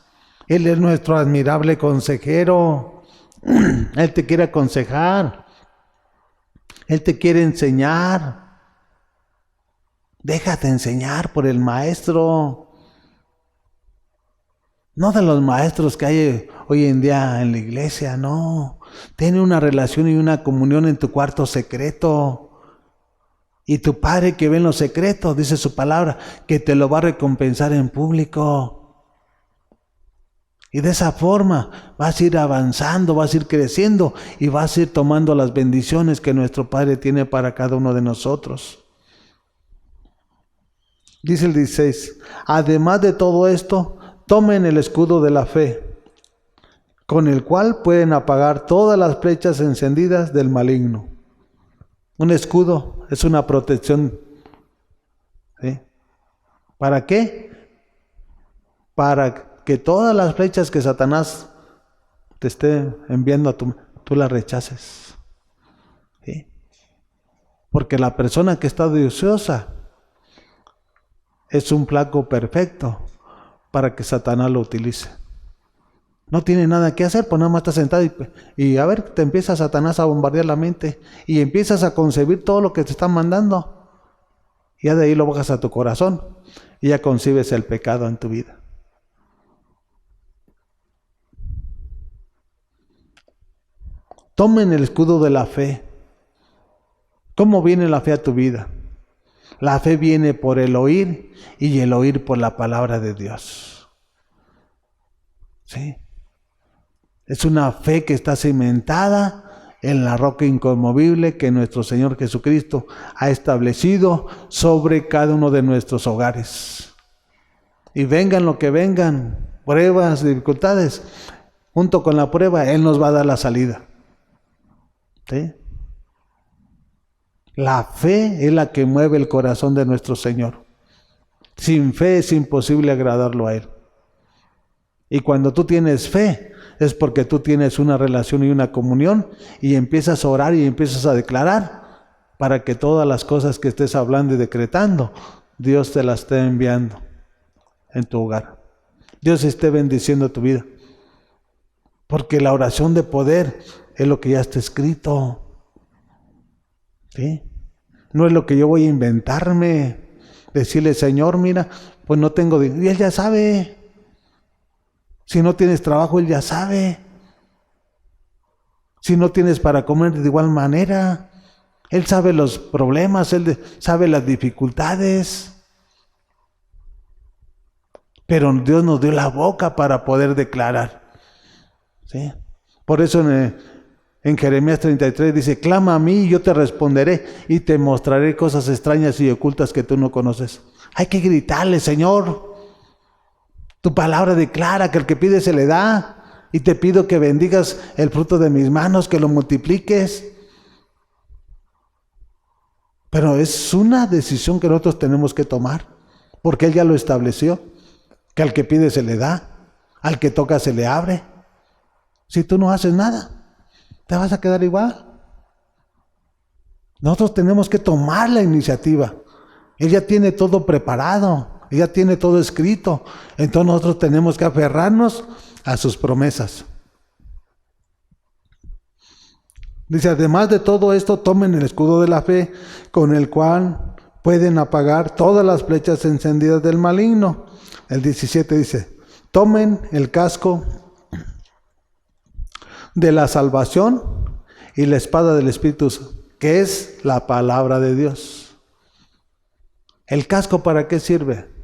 Él es nuestro admirable consejero. Él te quiere aconsejar. Él te quiere enseñar. Déjate enseñar por el Maestro. No de los maestros que hay hoy en día en la iglesia, no. Ten una relación y una comunión en tu cuarto secreto. Y tu Padre que ve en los secretos, dice su palabra, que te lo va a recompensar en público. Y de esa forma vas a ir avanzando, vas a ir creciendo y vas a ir tomando las bendiciones que nuestro Padre tiene para cada uno de nosotros. Dice el 16, además de todo esto, tomen el escudo de la fe, con el cual pueden apagar todas las flechas encendidas del maligno. Un escudo es una protección. ¿Sí? ¿Para qué? Para que todas las flechas que Satanás te esté enviando a tú las rechaces. ¿Sí? Porque la persona que está ociosa es un flaco perfecto para que Satanás lo utilice. No tiene nada que hacer, pues nada más está sentado y a ver, te empieza Satanás a bombardear la mente y empiezas a concebir todo lo que te están mandando. Y ya de ahí lo bajas a tu corazón y ya concibes el pecado en tu vida. Tomen el escudo de la fe. ¿Cómo viene la fe a tu vida? La fe viene por el oír y el oír por la palabra de Dios. ¿Sí? Es una fe que está cimentada en la roca inconmovible que nuestro Señor Jesucristo ha establecido sobre cada uno de nuestros hogares. Y vengan lo que vengan, pruebas, dificultades, junto con la prueba, Él nos va a dar la salida. ¿Sí? La fe es la que mueve el corazón de nuestro Señor. Sin fe es imposible agradarlo a Él. Y cuando tú tienes fe, es porque tú tienes una relación y una comunión y empiezas a orar y empiezas a declarar para que todas las cosas que estés hablando y decretando, Dios te las esté enviando en tu hogar. Dios esté bendiciendo tu vida. Porque la oración de poder es lo que ya está escrito. ¿Sí? No es lo que yo voy a inventarme. Decirle, Señor, mira, pues no tengo dinero. Y Él ya sabe. Si no tienes trabajo, Él ya sabe. Si no tienes para comer, de igual manera. Él sabe los problemas, Él sabe las dificultades. Pero Dios nos dio la boca para poder declarar. ¿Sí? Por eso en Jeremías 33 dice, clama a mí y yo te responderé y te mostraré cosas extrañas y ocultas que tú no conoces. Hay que gritarle, Señor. Tu palabra declara que el que pide se le da. Y te pido que bendigas el fruto de mis manos, que lo multipliques. Pero es una decisión que nosotros tenemos que tomar. Porque Él ya lo estableció. Que al que pide se le da. Al que toca se le abre. Si tú no haces nada, te vas a quedar igual. Nosotros tenemos que tomar la iniciativa. Él ya tiene todo preparado. Ya tiene todo escrito. Entonces nosotros tenemos que aferrarnos a sus promesas. Dice, además de todo esto, tomen el escudo de la fe, con el cual pueden apagar todas las flechas encendidas del maligno. El 17 dice, tomen el casco de la salvación y la espada del Espíritu, que es la palabra de Dios. ¿El casco para qué sirve?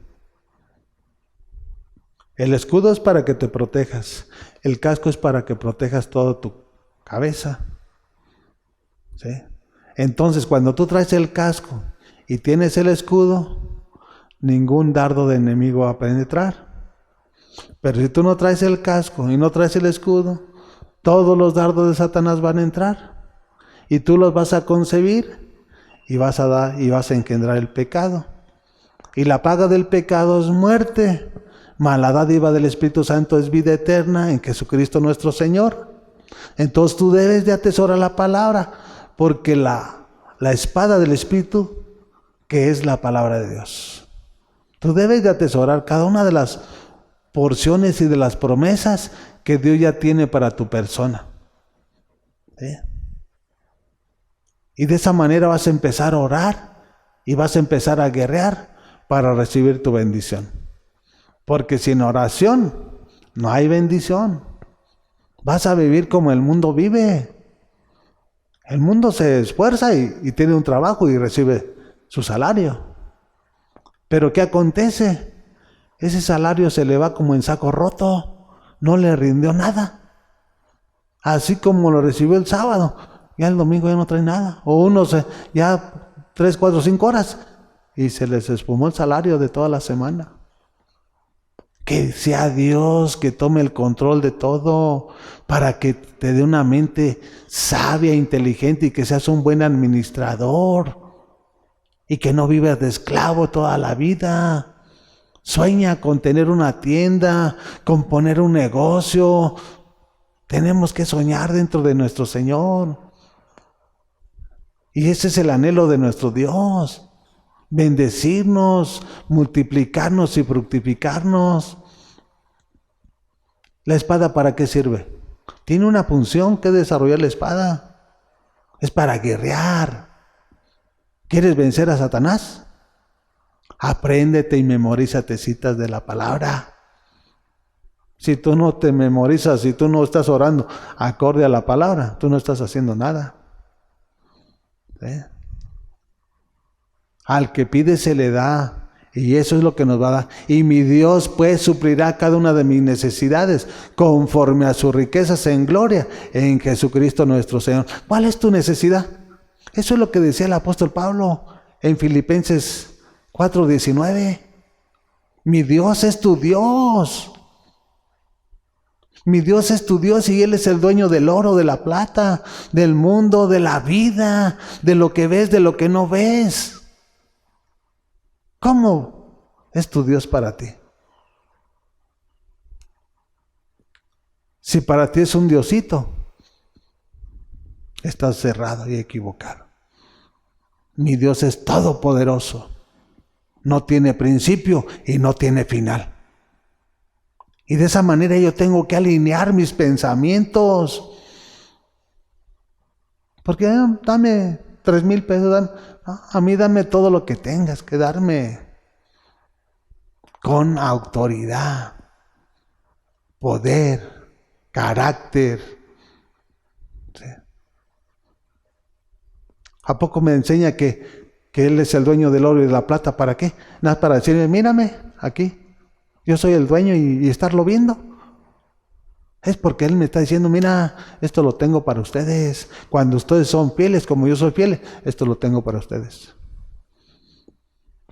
El escudo es para que te protejas. El casco es para que protejas toda tu cabeza. ¿Sí? Entonces, cuando tú traes el casco y tienes el escudo, ningún dardo de enemigo va a penetrar. Pero si tú no traes el casco y no traes el escudo, todos los dardos de Satanás van a entrar. Y tú los vas a concebir y vas a engendrar el pecado. Y la paga del pecado es muerte. Mas la dádiva del Espíritu Santo es vida eterna en Jesucristo nuestro Señor. Entonces tú debes de atesorar la palabra, porque la espada del Espíritu, que es la palabra de Dios. Tú debes de atesorar cada una de las porciones y de las promesas que Dios ya tiene para tu persona. ¿Sí? Y de esa manera vas a empezar a orar y vas a empezar a guerrear para recibir tu bendición. Porque sin oración no hay bendición. Vas a vivir como el mundo vive. El mundo se esfuerza y tiene un trabajo y recibe su salario. Pero ¿qué acontece? Ese salario se le va como en saco roto. No le rindió nada. Así como lo recibió el sábado, ya el domingo ya no trae nada. O ya 3, 4, 5 horas y se les espumó el salario de toda la semana. Que sea Dios que tome el control de todo para que te dé una mente sabia, inteligente y que seas un buen administrador y que no vivas de esclavo toda la vida. Sueña con tener una tienda, con poner un negocio. Tenemos que soñar dentro de nuestro Señor. Y ese es el anhelo de nuestro Dios. Bendecirnos, multiplicarnos y fructificarnos. ¿La espada para qué sirve? Tiene una función que desarrollar la espada. Es para guerrear. ¿Quieres vencer a Satanás? Apréndete y memorízate citas de la palabra. Si tú no te memorizas, si tú no estás orando acorde a la palabra, tú no estás haciendo nada. ¿Sí? Al que pide se le da, y eso es lo que nos va a dar. Y mi Dios pues suplirá cada una de mis necesidades conforme a sus riquezas en gloria en Jesucristo nuestro Señor. ¿Cuál es tu necesidad? Eso es lo que decía el apóstol Pablo en Filipenses 4:19. Mi Dios es tu Dios. Mi Dios es tu Dios y Él es el dueño del oro, de la plata, del mundo, de la vida, de lo que ves, de lo que no ves. ¿Cómo es tu Dios para ti? Si para ti es un diosito, estás cerrado y equivocado. Mi Dios es todopoderoso, no tiene principio y no tiene final. Y de esa manera yo tengo que alinear mis pensamientos. Porque dame 3,000 pesos, a mí dame todo lo que tengas que darme. Con autoridad, poder, carácter. ¿Sí? ¿A poco me enseña que Él es el dueño del oro y de la plata? ¿Para qué? Nada, para decirme, mírame aquí. Yo soy el dueño y estarlo viendo. Es porque Él me está diciendo, mira, esto lo tengo para ustedes. Cuando ustedes son fieles, como yo soy fiel, esto lo tengo para ustedes.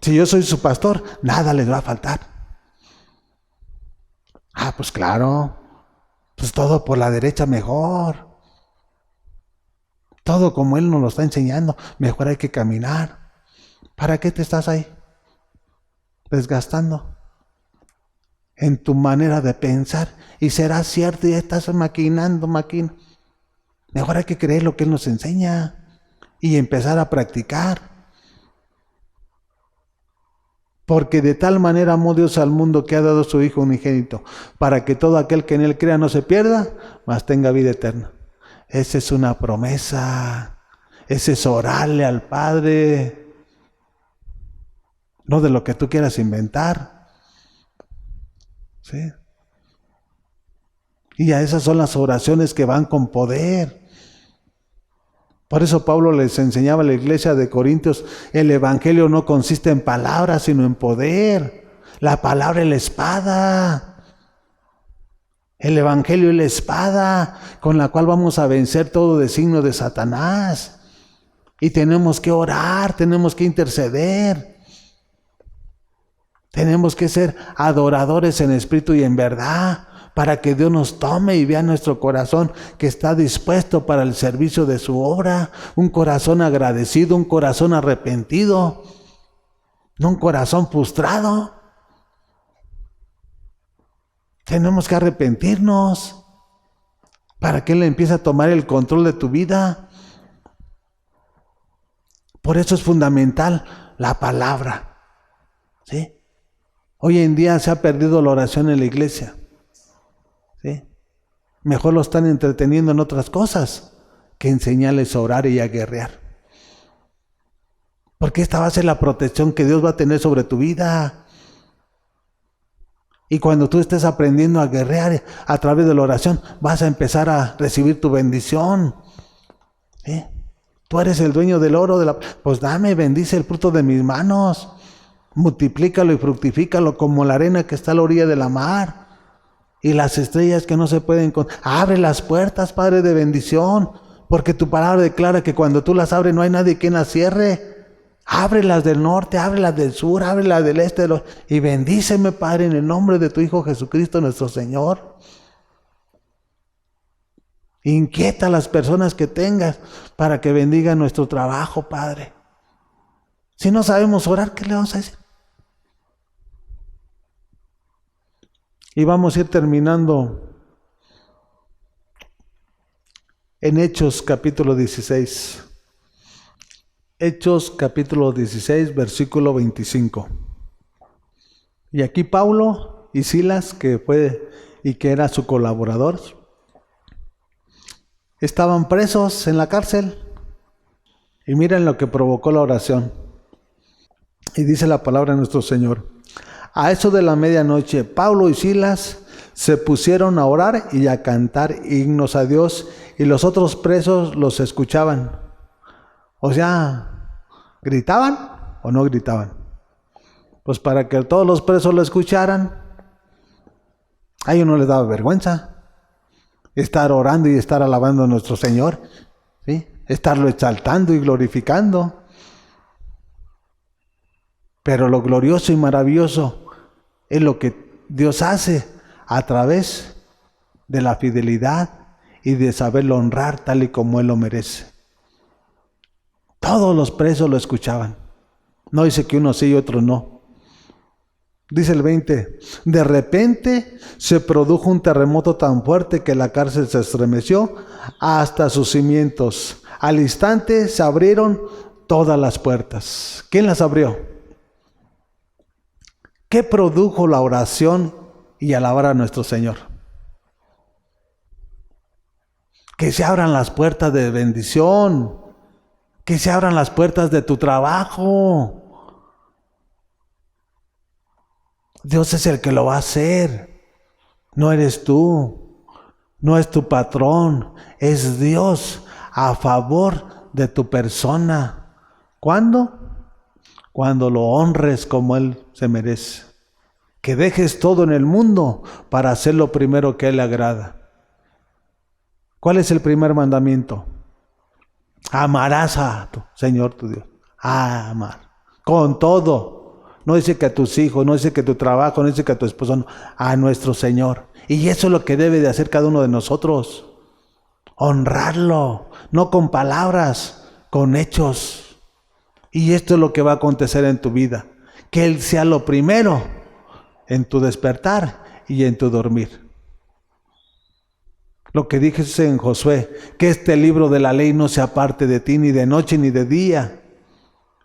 Si yo soy su pastor, nada les va a faltar. Ah, pues claro. Pues todo por la derecha mejor. Todo como Él nos lo está enseñando. Mejor hay que caminar. ¿Para qué te estás ahí desgastando en tu manera de pensar? Y será cierto, ya estás maquinando. Mejor hay que creer lo que Él nos enseña y empezar a practicar. Porque de tal manera amó Dios al mundo que ha dado a su Hijo unigénito, para que todo aquel que en Él crea no se pierda, mas tenga vida eterna. Esa es una promesa. Ese es orarle al Padre. No de lo que tú quieras inventar. ¿Sí? Y a esas son las oraciones que van con poder. Por eso Pablo les enseñaba a la iglesia de Corintios, el evangelio no consiste en palabras, sino en poder. La palabra es la espada. El evangelio es la espada con la cual vamos a vencer todo designio de Satanás. Y tenemos que orar, tenemos que interceder. Tenemos que ser adoradores en espíritu y en verdad, para que Dios nos tome y vea nuestro corazón que está dispuesto para el servicio de su obra. Un corazón agradecido, un corazón arrepentido, no un corazón frustrado. Tenemos que arrepentirnos para que Él empiece a tomar el control de tu vida. Por eso es fundamental la palabra. ¿Sí? Hoy en día se ha perdido la oración en la iglesia. ¿Sí? Mejor lo están entreteniendo en otras cosas que enseñarles a orar y a guerrear. Porque esta va a ser la protección que Dios va a tener sobre tu vida. Y cuando tú estés aprendiendo a guerrear a través de la oración, vas a empezar a recibir tu bendición. ¿Sí? Tú eres el dueño del oro, pues dame, bendice el fruto de mis manos. Multiplícalo y fructifícalo como la arena que está a la orilla de la mar. Y las estrellas que no se pueden contar. Abre las puertas, Padre, de bendición. Porque tu palabra declara que cuando tú las abres no hay nadie quien las cierre. Ábrelas del norte, ábrelas del sur, ábrelas del este. Y bendíceme, Padre, en el nombre de tu Hijo Jesucristo, nuestro Señor. Inquieta a las personas que tengas para que bendigan nuestro trabajo, Padre. Si no sabemos orar, ¿qué le vamos a decir? Y vamos a ir terminando en Hechos capítulo 16. Hechos capítulo 16, versículo 25. Y aquí Pablo y Silas, que era su colaborador, estaban presos en la cárcel. Y miren lo que provocó la oración. Y dice la palabra de nuestro Señor: a eso de la medianoche, Pablo y Silas se pusieron a orar y a cantar himnos a Dios, y los otros presos los escuchaban. O sea, ¿gritaban o no gritaban? Pues para que todos los presos lo escucharan, a ellos no les daba vergüenza estar orando y estar alabando a nuestro Señor, ¿sí? Estarlo exaltando y glorificando. Pero lo glorioso y maravilloso es lo que Dios hace a través de la fidelidad y de saberlo honrar tal y como Él lo merece. Todos los presos lo escuchaban. No dice que unos sí y otros no. Dice el 20, de repente se produjo un terremoto tan fuerte que la cárcel se estremeció hasta sus cimientos. Al instante se abrieron todas las puertas. ¿Quién las abrió? ¿Qué produjo la oración y alabar a nuestro Señor? Que se abran las puertas de bendición, que se abran las puertas de tu trabajo. Dios es el que lo va a hacer, no eres tú, no es tu patrón, es Dios a favor de tu persona. ¿Cuándo? Cuando lo honres como Él se merece. Que dejes todo en el mundo para hacer lo primero que a Él le agrada. ¿Cuál es el primer mandamiento? Amarás a tu Señor tu Dios. A amar. Con todo. No dice que a tus hijos, no dice que a tu trabajo, no dice que a tu esposo, no. A nuestro Señor. Y eso es lo que debe de hacer cada uno de nosotros. Honrarlo. No con palabras, con hechos. Y esto es lo que va a acontecer en tu vida. Que Él sea lo primero en tu despertar y en tu dormir. Lo que dice en Josué, que este libro de la ley no se aparte de ti ni de noche ni de día.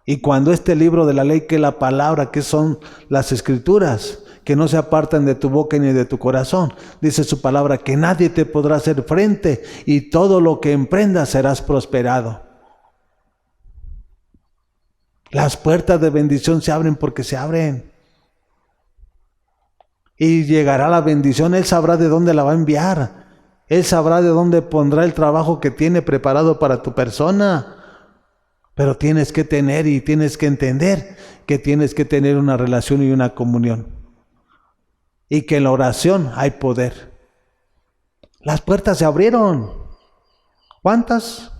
Y cuando este libro de la ley, que es la palabra, que son las escrituras, que no se apartan de tu boca ni de tu corazón, dice su palabra, que nadie te podrá hacer frente y todo lo que emprendas serás prosperado. Las puertas de bendición se abren porque se abren. Y llegará la bendición, Él sabrá de dónde la va a enviar. Él sabrá de dónde pondrá el trabajo que tiene preparado para tu persona. Pero tienes que tener y tienes que entender que tienes que tener una relación y una comunión. Y que en la oración hay poder. Las puertas se abrieron. ¿Cuántas?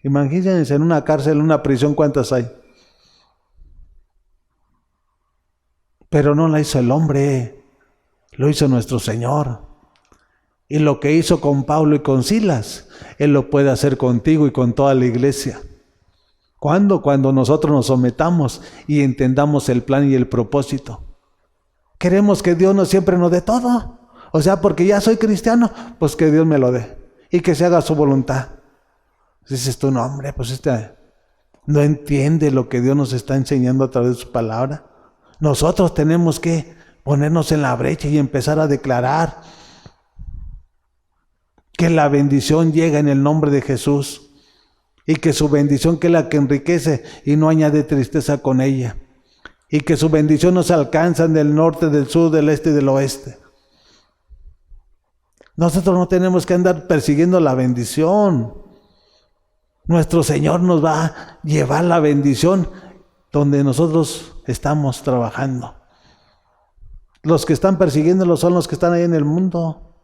Imagínense en una cárcel, en una prisión, ¿cuántas hay? Pero no la hizo el hombre, lo hizo nuestro Señor. Y lo que hizo con Pablo y con Silas, Él lo puede hacer contigo y con toda la iglesia. ¿Cuándo? Cuando nosotros nos sometamos y entendamos el plan y el propósito. Queremos que Dios siempre nos dé todo. O sea, porque ya soy cristiano, pues que Dios me lo dé. Y que se haga su voluntad. Dices tú, no hombre, pues no entiende lo que Dios nos está enseñando a través de su palabra. Nosotros tenemos que ponernos en la brecha y empezar a declarar que la bendición llega en el nombre de Jesús y que su bendición, que es la que enriquece y no añade tristeza con ella. y que su bendición nos alcanza del norte, del sur, del este y del oeste. Nosotros no tenemos que andar persiguiendo la bendición. Nuestro Señor nos va a llevar la bendición donde nosotros estamos trabajando. Los que están persiguiéndolo son los que están ahí en el mundo.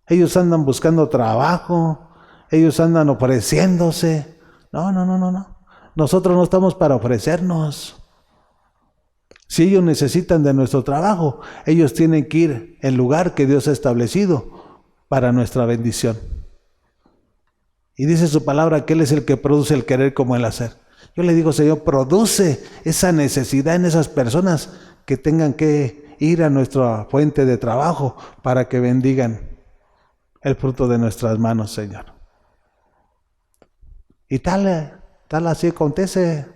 Ellos andan buscando trabajo, ellos andan ofreciéndose. No. Nosotros no estamos para ofrecernos. Si ellos necesitan de nuestro trabajo, ellos tienen que ir al lugar que Dios ha establecido para nuestra bendición. Y dice su palabra que Él es el que produce el querer como el hacer. Yo le digo, Señor, produce esa necesidad en esas personas que tengan que ir a nuestra fuente de trabajo para que bendigan el fruto de nuestras manos, Señor. Y tal así acontece.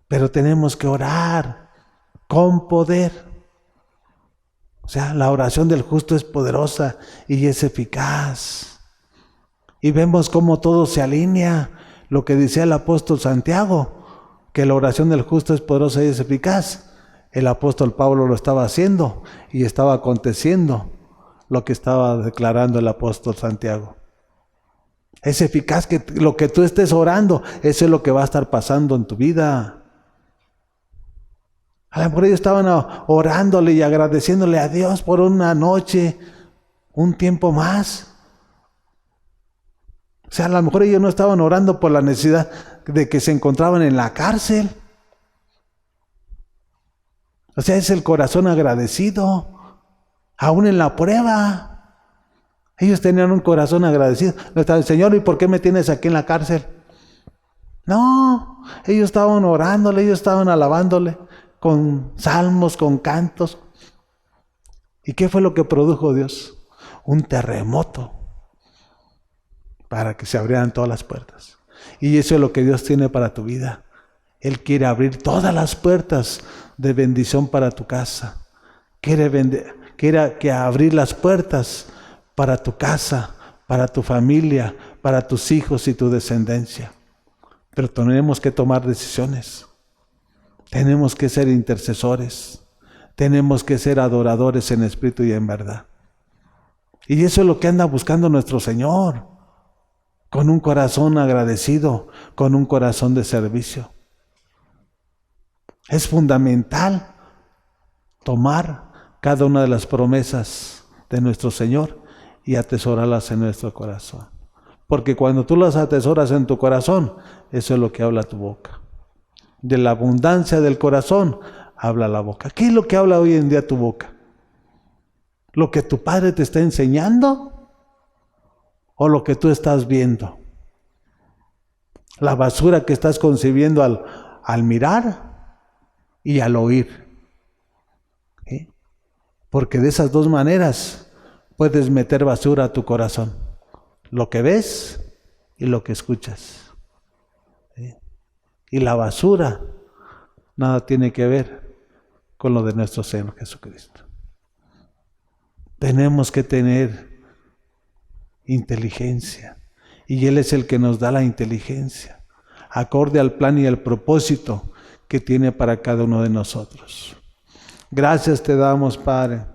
Pero tenemos que orar con poder. O sea, la oración del justo es poderosa y es eficaz. Y vemos cómo todo se alinea. Lo que decía el apóstol Santiago, que la oración del justo es poderosa y es eficaz. El apóstol Pablo lo estaba haciendo y estaba aconteciendo lo que estaba declarando el apóstol Santiago. Es eficaz que lo que tú estés orando, eso es lo que va a estar pasando en tu vida. A lo mejor ellos estaban orándole y agradeciéndole a Dios por una noche, un tiempo más. O sea, a lo mejor ellos no estaban orando por la necesidad de que se encontraban en la cárcel. O sea, es el corazón agradecido, aún en la prueba. Ellos tenían un corazón agradecido. No estaban, Señor, ¿y por qué me tienes aquí en la cárcel? No, ellos estaban orándole, ellos estaban alabándole con salmos, con cantos. ¿Y qué fue lo que produjo Dios? Un terremoto para que se abrieran todas las puertas. Y eso es lo que Dios tiene para tu vida. Él quiere abrir todas las puertas de bendición para tu casa. Quiere abrir las puertas para tu casa, para tu familia, para tus hijos y tu descendencia. Pero tenemos que tomar decisiones. Tenemos que ser intercesores. Tenemos que ser adoradores en espíritu y en verdad. Y eso es lo que anda buscando nuestro Señor. Con un corazón agradecido, con un corazón de servicio. Es fundamental tomar cada una de las promesas de nuestro Señor y atesorarlas en nuestro corazón. Porque cuando tú las atesoras en tu corazón, eso es lo que habla tu boca. De la abundancia del corazón habla la boca. ¿Qué es lo que habla hoy en día tu boca? ¿Lo que tu padre te está enseñando? ¿O lo que tú estás viendo? La basura que estás concibiendo al mirar y al oír. ¿Sí? Porque de esas dos maneras puedes meter basura a tu corazón. Lo que ves y lo que escuchas. ¿Sí? Y la basura nada tiene que ver con lo de nuestro Señor Jesucristo. Tenemos que tener inteligencia. Y Él es el que nos da la inteligencia, acorde al plan y al propósito que tiene para cada uno de nosotros. Gracias te damos, Padre.